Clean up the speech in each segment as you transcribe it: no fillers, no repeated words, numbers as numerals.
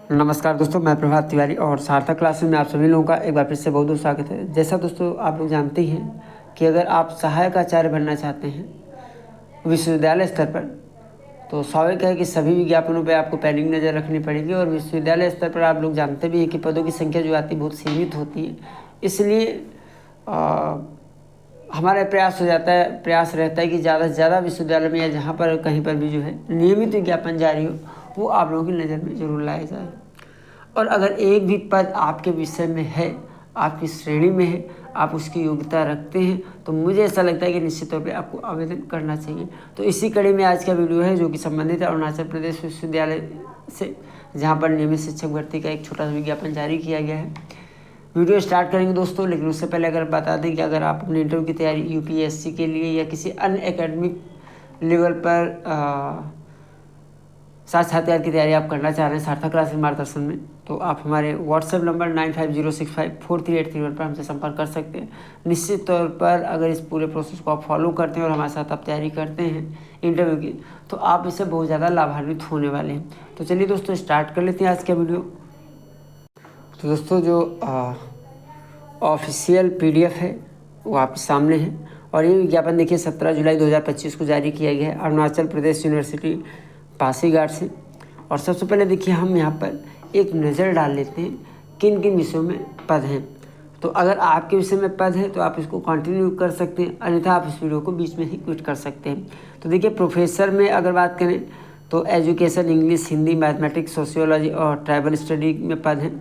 नमस्कार दोस्तों, मैं प्रभात तिवारी और सार्थक क्लासेस में आप सभी लोगों का एक बार फिर से बहुत बहुत स्वागत है। जैसा दोस्तों आप लोग जानते हैं कि अगर आप सहायक आचार्य बनना चाहते हैं विश्वविद्यालय स्तर पर, तो स्वाभाविक है कि सभी विज्ञापनों पे आपको पैनिंग नज़र रखनी पड़ेगी। और विश्वविद्यालय स्तर पर आप लोग जानते भी हैं कि पदों की संख्या जो आती है बहुत सीमित होती है। इसलिए हमारा प्रयास रहता है कि ज़्यादा से ज़्यादा विश्वविद्यालय में या जहाँ पर कहीं पर भी जो है नियमित विज्ञापन जारी हो, वो आप लोगों की नज़र में ज़रूर लाया जाए। और अगर एक भी पद आपके विषय में है, आपकी श्रेणी में है, आप उसकी योग्यता रखते हैं, तो मुझे ऐसा लगता है कि निश्चित तौर पे आपको आवेदन करना चाहिए। तो इसी कड़ी में आज का वीडियो है जो कि संबंधित है अरुणाचल प्रदेश विश्वविद्यालय से, जहाँ पर नियमित शिक्षक भर्ती का एक छोटा सा विज्ञापन जारी किया गया है। वीडियो स्टार्ट करेंगे दोस्तों, लेकिन उससे पहले अगर बता दें कि अगर आप अपने इंटरव्यू की तैयारी यूपीएससी के लिए या किसी अन्य एकेडमिक लेवल पर साक्षात्कार की तैयारी आप करना चाह रहे हैं सार्थक क्लास के मार्गदर्शन में, तो आप हमारे व्हाट्सएप नंबर 9506543831 पर हमसे संपर्क कर सकते हैं। निश्चित तौर पर अगर इस पूरे प्रोसेस को आप फॉलो करते हैं और हमारे साथ आप तैयारी करते हैं इंटरव्यू की, तो आप इससे बहुत ज़्यादा लाभान्वित होने वाले हैं। तो चलिए दोस्तों स्टार्ट कर लेते हैं आज का वीडियो। तो दोस्तों जो ऑफिशियल PDF है वो आपके सामने है, और ये विज्ञापन देखिए 17 जुलाई 2025 को जारी किया गया है अरुणाचल प्रदेश यूनिवर्सिटी पासीघाट से। और सबसे पहले देखिए हम यहाँ पर एक नज़र डाल लेते हैं किन किन विषयों में पद हैं। तो अगर आपके विषय में पद है तो आप इसको कंटिन्यू कर सकते हैं, अन्यथा आप इस वीडियो को बीच में ही क्विट कर सकते हैं। तो देखिए प्रोफेसर में अगर बात करें तो education, English, Hindi, mathematics, sociology और ट्राइबल स्टडी में पद हैं।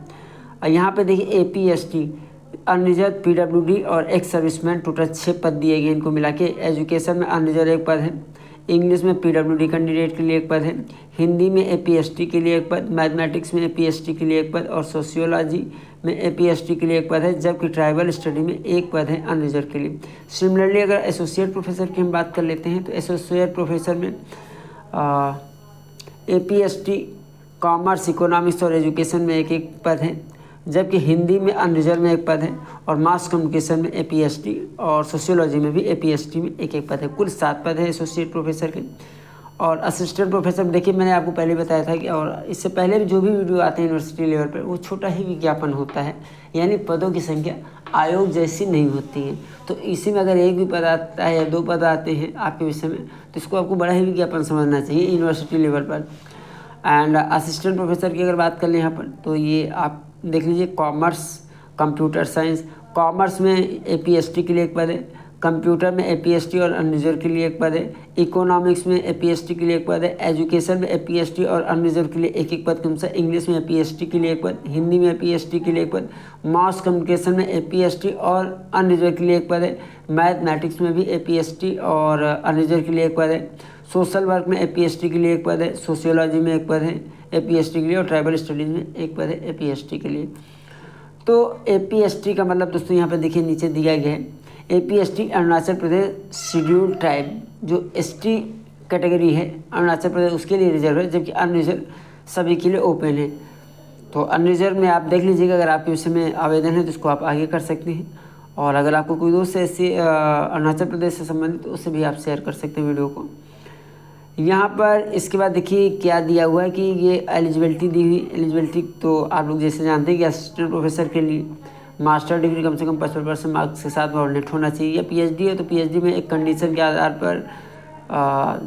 और यहाँ पर देखिए APST, अनरिजर्व, PWD और एक्स सर्विसमैन, टोटल 6 पद दिए गए इनको मिला के। एजुकेशन में अनरिजर्व एक पद है, इंग्लिश में PWD कैंडिडेट के लिए एक पद है, हिंदी में APST के लिए एक पद, मैथमेटिक्स में APST के लिए एक पद और सोशियोलॉजी में APST के लिए एक पद है, जबकि ट्राइबल स्टडी में एक पद है अनरिजर्व के लिए। सिमिलरली अगर एसोसिएट प्रोफेसर की हम बात कर लेते हैं तो एसोसिएट प्रोफेसर में APST, कॉमर्स, इकोनॉमिक्स और एजुकेशन में एक एक पद है, जबकि हिंदी में अनरिजर्व में एक पद है, और मास कम्युनिकेशन में APST और सोशियोलॉजी में भी APST में एक एक पद है। कुल 7 पद है एसोसिएट प्रोफेसर के। और असिस्टेंट प्रोफेसर देखिए मैंने आपको पहले बताया था कि, और इससे पहले भी जो भी वीडियो आते हैं यूनिवर्सिटी लेवल पर, वो छोटा ही विज्ञापन होता है, यानी पदों की संख्या आयोग जैसी नहीं होती है। तो इसी में अगर एक भी पद आता है या 2 पद आते हैं आपके विषय में, तो इसको आपको बड़ा ही विज्ञापन समझना चाहिए यूनिवर्सिटी लेवल पर। एंड असिस्टेंट प्रोफेसर की अगर बात कर लें यहाँ पर, तो ये आप देख लीजिए कॉमर्स, कंप्यूटर साइंस। कॉमर्स में APST के लिए एक पद है, कंप्यूटर में APST और अनरिजर्व के लिए एक पद है, इकोनॉमिक्स में APST के लिए एक पद है, एजुकेशन में APST और अनरिजर्व के लिए एक एक पद क्रमशः, इंग्लिश में APST के लिए एक पद, हिंदी में APST के लिए एक पद, मास कम्युनिकेशन में APST और अनरिजर्व के लिए एक पद है, मैथमेटिक्स में भी APST और अनरिजर्व के लिए एक पद है, सोशल वर्क में APST के लिए एक पद है, सोशियोलॉजी में एक पद है APST के लिए, और ट्राइबल स्टडीज़ में एक पद है APST के लिए। तो APST का मतलब दोस्तों यहाँ पर देखिए नीचे दिया गया है, APST Arunachal Pradesh schedule tribe, जो ST कैटेगरी है अरुणाचल प्रदेश उसके लिए रिजर्व है, जबकि अनरिजर्व सभी के लिए ओपन है। तो अनरिजर्व में आप देख लीजिएगा, अगर आपके विषय में आवेदन है तो इसको आप आगे कर सकते हैं। और अगर आपको कोई दोस्त ऐसे अरुणाचल प्रदेश से संबंधित तो उससे भी आप शेयर कर सकते हैं वीडियो को। यहाँ पर इसके बाद देखिए क्या दिया हुआ है कि ये एलिजिबिलिटी दी हुई। एलिजिबिलिटी तो आप लोग जैसे जानते हैं कि असिस्टेंट प्रोफेसर के लिए मास्टर डिग्री कम से कम 55% मार्क्स के साथ ऑर्डिनेट होना चाहिए, या PhD है तो PhD में एक कंडीशन के आधार पर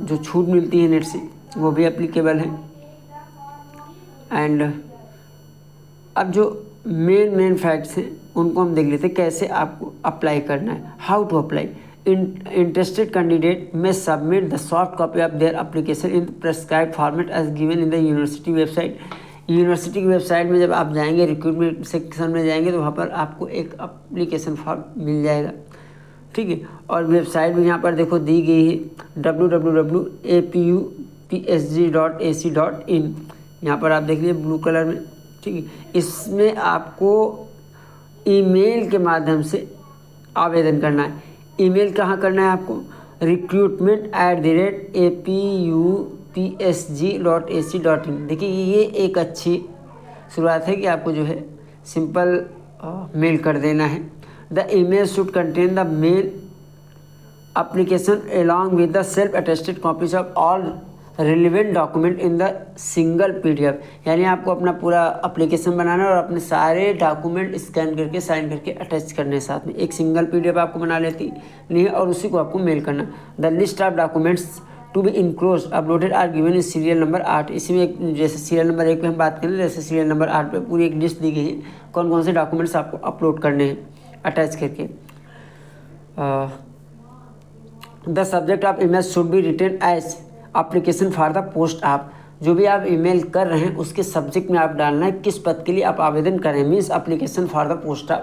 जो छूट मिलती है नेट से वो भी एप्लीकेबल है। एंड अब जो मेन फैक्ट्स हैं उनको हम देख लेते हैं, कैसे आपको अप्लाई करना है, how to apply. Interested candidate may submit the soft copy of their application in prescribed format as given in the university website। University की वेबसाइट में जब आप जाएंगे, रिक्रूटमेंट सेक्शन में जाएंगे, तो वहाँ पर आपको एक एप्लीकेशन फॉर्म मिल जाएगा, ठीक है। और वेबसाइट भी यहाँ पर देखो दी गई है www.apupsg.ac.in। यहाँ पर आप देख लीजिए ब्लू कलर में, ठीक है। इसमें आपको ईमेल के माध्यम से आवेदन करना है। ईमेल कहाँ करना है आपको, recruitment@apupsg.ac.in। देखिए ये एक अच्छी शुरुआत है कि आपको जो है सिंपल मेल कर देना है। The email should contain the mail application along with the self attested copies of all relevant document in the single PDF, यानी आपको अपना पूरा एप्लीकेशन बनाना है और अपने सारे डॉक्यूमेंट स्कैन करके साइन करके अटैच करने हैं साथ में। एक सिंगल PDF आपको बना लेती नहीं है और उसी को आपको मेल करना। The list of documents to be enclose uploaded are given in serial number 8। इसी में एक जैसे सीरियल नंबर 1 पे हम बात करें, जैसे सीरियल नंबर 8 पे पूरी एक लिस्ट दी गई है कौन कौन से डॉक्यूमेंट्स आपको अपलोड करने हैं अटैच करके। The subject of email should be written as application for the post of. जो भी आप ईमेल कर रहे हैं उसके सब्जेक्ट में आप डालना है किस पद के लिए आप आवेदन करें, means application for the post of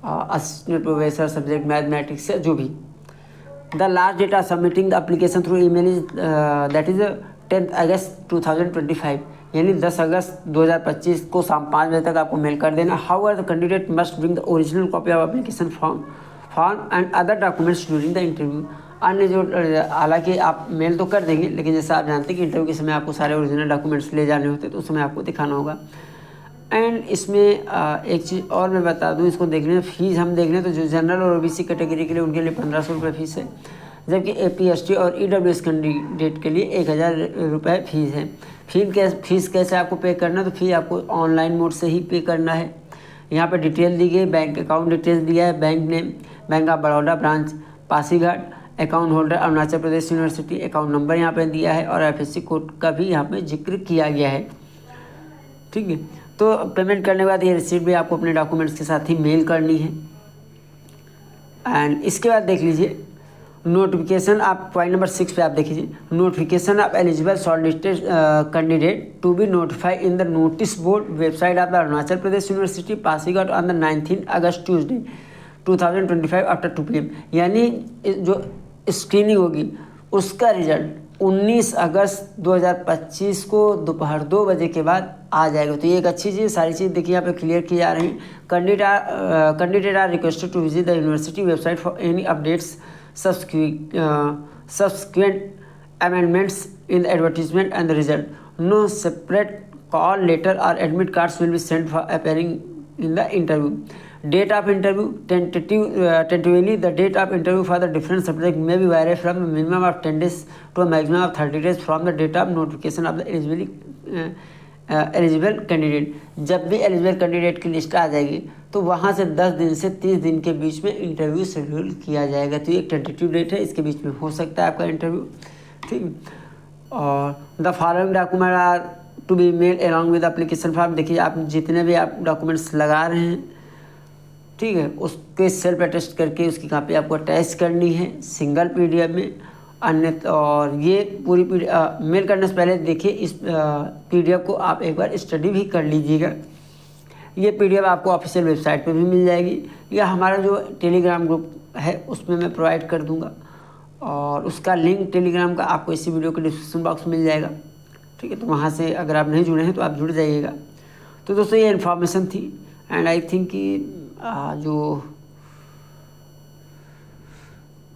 assistant professor, subject mathematics या जो भी। The last date of submitting the application through email is that is 10 August 2025, यानी 10 अगस्त 2025 को शाम 5 बजे तक आपको मेल कर देना। However the candidate must bring the original copy of application form and other documents during the interview. अन्य जो हालांकि आप मेल तो कर देंगे, लेकिन जैसा आप जानते हैं कि इंटरव्यू के समय आपको सारे ओरिजिनल डॉक्यूमेंट्स ले जाने होते हैं, तो उस समय आपको दिखाना होगा। एंड इसमें एक चीज़ और मैं बता दूं, इसको देखने फीस हम देख लें तो जो जनरल और OBC कैटेगरी के लिए उनके लिए 1500 रुपये फीस है, जबकि APST और EWS कैंडिडेट के लिए 1000 रुपये फीस है। फीस कैसे आपको पे करना है, तो फी आपको ऑनलाइन मोड से ही पे करना है। यहाँ पर डिटेल दी गई, बैंक अकाउंट डिटेल्स दिया है, bank name bank of Baroda branch Pasighat, account holder Arunachal Pradesh university, account number यहाँ पे दिया है और FSC कोड का भी यहाँ पे जिक्र किया गया है। ठीक है, तो पेमेंट करने के बाद ये रिसीट भी आपको अपने डॉक्यूमेंट्स के साथ ही मेल करनी है। एंड इसके बाद देख लीजिए नोटिफिकेशन, आप पॉइंट नंबर 6 पे आप देख लीजिए, notification of eligible shortlisted candidate to be notified in the notice board website of the Arunachal Pradesh university Pasighat on the 19 August Tuesday 2025 after 2 PM, यानी जो स्क्रीनिंग होगी उसका रिजल्ट 19 अगस्त 2025 को दोपहर 2 बजे के बाद आ जाएगा। तो ये एक अच्छी चीज़, सारी चीज़ देखिए यहाँ पे क्लियर की जा रही हैं। Candidate are requested to visit the university website for any updates subsequent amendments in the advertisement and the result. No separate call letter or admit cards will be sent for appearing in the interview. Date of interview tentatively the date of interview for the different subject may be vary from a minimum of 10 days to a maximum of 30 days from the date of notification of the eligible candidate. जब भी eligible candidate की list आ जाएगी तो वहाँ से 10 दिन से 30 दिन के बीच में इंटरव्यू शेड्यूल किया जाएगा। तो ये एक टेंटेटिव डेट है, इसके बीच में हो सकता है आपका इंटरव्यू। ठीक, और the following document are to be mail along with application form. देखिए आप जितने भी आप डॉक्यूमेंट्स लगा रहे हैं, ठीक है, उसके सेल्फ अटेस्ट करके उसकी कॉपी आपको अटैच करनी है सिंगल PDF में। अन्य और ये पूरी मेल करने से पहले देखिए इस PDF को आप एक बार स्टडी भी कर लीजिएगा। ये PDF आपको ऑफिशियल वेबसाइट पे भी मिल जाएगी या हमारा जो टेलीग्राम ग्रुप है उसमें मैं प्रोवाइड कर दूंगा, और उसका लिंक टेलीग्राम का आपको इसी वीडियो के डिस्क्रिप्शन बॉक्स में मिल जाएगा। ठीक है, तो वहाँ से अगर आप नहीं जुड़े हैं तो आप जुड़ जाइएगा। तो दोस्तों ये इन्फॉर्मेशन थी, एंड आई थिंक कि जो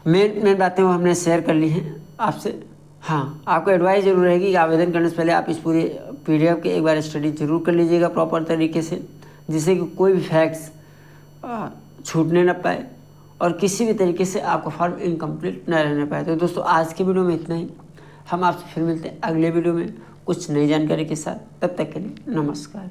मेन बातें वो हमने शेयर कर ली हैं आपसे। हाँ, आपको एडवाइस जरूर रहेगी कि आवेदन करने से पहले आप इस पूरे PDF के एक बार स्टडी जरूर कर लीजिएगा प्रॉपर तरीके से, जिससे कि कोई भी फैक्ट्स छूटने ना पाए और किसी भी तरीके से आपका फॉर्म इनकम्प्लीट ना रहने पाए। तो दोस्तों आज के वीडियो में इतना ही, हम आपसे फिर मिलते हैं अगले वीडियो में कुछ नई जानकारी के साथ। तब तक के लिए नमस्कार।